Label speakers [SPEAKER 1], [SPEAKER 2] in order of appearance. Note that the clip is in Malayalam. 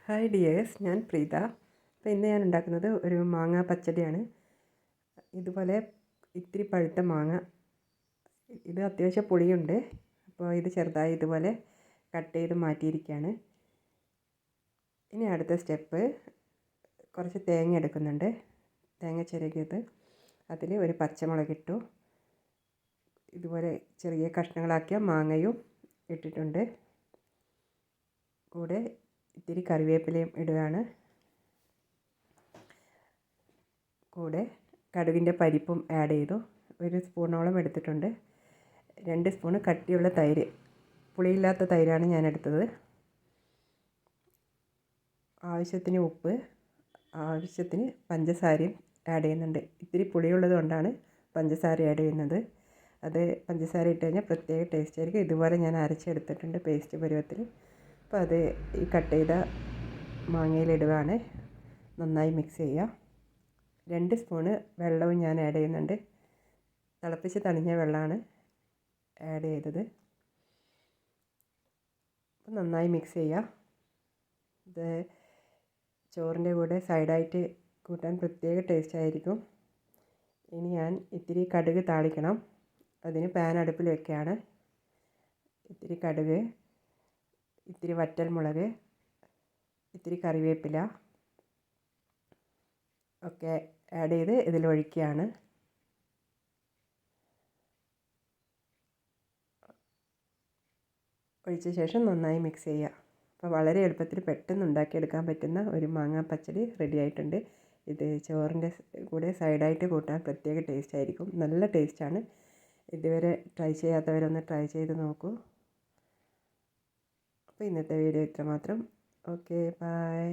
[SPEAKER 1] ഹായ് ഡിയേഴ്സ്, ഞാൻ പ്രീത. അപ്പോൾ ഇന്ന് ഞാൻ ഉണ്ടാക്കുന്നത് ഒരു മാങ്ങ പച്ചടിയാണ്. ഇതുപോലെ ഇത്തിരി പഴുത്ത മാങ്ങ, ഇത് അത്യാവശ്യം പുളിയുണ്ട്. അപ്പോൾ ഇത് ചെറുതായി ഇതുപോലെ കട്ട് ചെയ്ത് മാറ്റിയിരിക്കുകയാണ്. ഇനി അടുത്ത സ്റ്റെപ്പ്, കുറച്ച് തേങ്ങ എടുക്കുന്നുണ്ട്. തേങ്ങ ചിരകിയത്, അതിൽ ഒരു പച്ചമുളക് ഇട്ടു. ഇതുപോലെ ചെറിയ കഷ്ണങ്ങളാക്കിയ മാങ്ങയും ഇട്ടിട്ടുണ്ട്. കൂടെ ഇത്തിരി കറിവേപ്പിലയും ഇടുകയാണ്. കൂടെ കടുകിൻ്റെ പരിപ്പും ആഡ് ചെയ്തു. ഒരു സ്പൂണോളം എടുത്തിട്ടുണ്ട്. 2 സ്പൂണ് കട്ടിയുള്ള തൈര്, പുളിയില്ലാത്ത തൈരാണ് ഞാൻ എടുത്തത്. ആവശ്യത്തിന് ഉപ്പ്, ആവശ്യത്തിന് പഞ്ചസാരയും ആഡ് ചെയ്യുന്നുണ്ട്. ഇത്തിരി പുളിയുള്ളത് കൊണ്ടാണ് പഞ്ചസാര ആഡ് ചെയ്യുന്നത്. അത് പഞ്ചസാര ഇട്ട് കഴിഞ്ഞാൽ പ്രത്യേക ടേസ്റ്റ് ആയിരിക്കും. ഇതുപോലെ ഞാൻ അരച്ചെടുത്തിട്ടുണ്ട് പേസ്റ്റ് പരുവത്തിൽ. അപ്പോൾ അത് ഈ കട്ട് ചെയ്ത മാങ്ങയിലിടുകയാണ്. നന്നായി മിക്സ് ചെയ്യുക. 2 സ്പൂണ് വെള്ളവും ഞാൻ ആഡ് ചെയ്യുന്നുണ്ട്. തിളപ്പിച്ച് തണിഞ്ഞ വെള്ളമാണ് ആഡ് ചെയ്തത്. അപ്പോൾ നന്നായി മിക്സ് ചെയ്യുക. ഇത് ചോറിൻ്റെ കൂടെ സൈഡായിട്ട് കൂട്ടാൻ പ്രത്യേക ടേസ്റ്റ് ആയിരിക്കും. ഇനി ഞാൻ ഇത്തിരി കടുക് താളിക്കണം. അതിന് പാൻ അടുപ്പിൽ വെക്കുകയാണ്. ഇത്തിരി കടുക്, ഇത്തിരി വറ്റൽമുളക്, ഇത്തിരി കറിവേപ്പില ഒക്കെ ആഡ് ചെയ്ത് ഇതിലൊഴിക്കുകയാണ്. ഒഴിച്ച ശേഷം നന്നായി മിക്സ് ചെയ്യുക. അപ്പോൾ വളരെ എളുപ്പത്തിൽ പെട്ടെന്ന് ഉണ്ടാക്കിയെടുക്കാൻ പറ്റുന്ന ഒരു മാങ്ങാ പച്ചടി റെഡി ആയിട്ടുണ്ട്. ഇത് ചോറിൻ്റെ കൂടെ സൈഡായിട്ട് കൂട്ടാൻ പ്രത്യേക ടേസ്റ്റ് ആയിരിക്കും. നല്ല ടേസ്റ്റാണ്. ഇതുവരെ ട്രൈ ചെയ്യാത്തവരൊന്ന് ട്രൈ ചെയ്ത് നോക്കൂ. അപ്പോൾ ഇന്നത്തെ വീഡിയോ ഇത്രമാത്രം. Okay, by.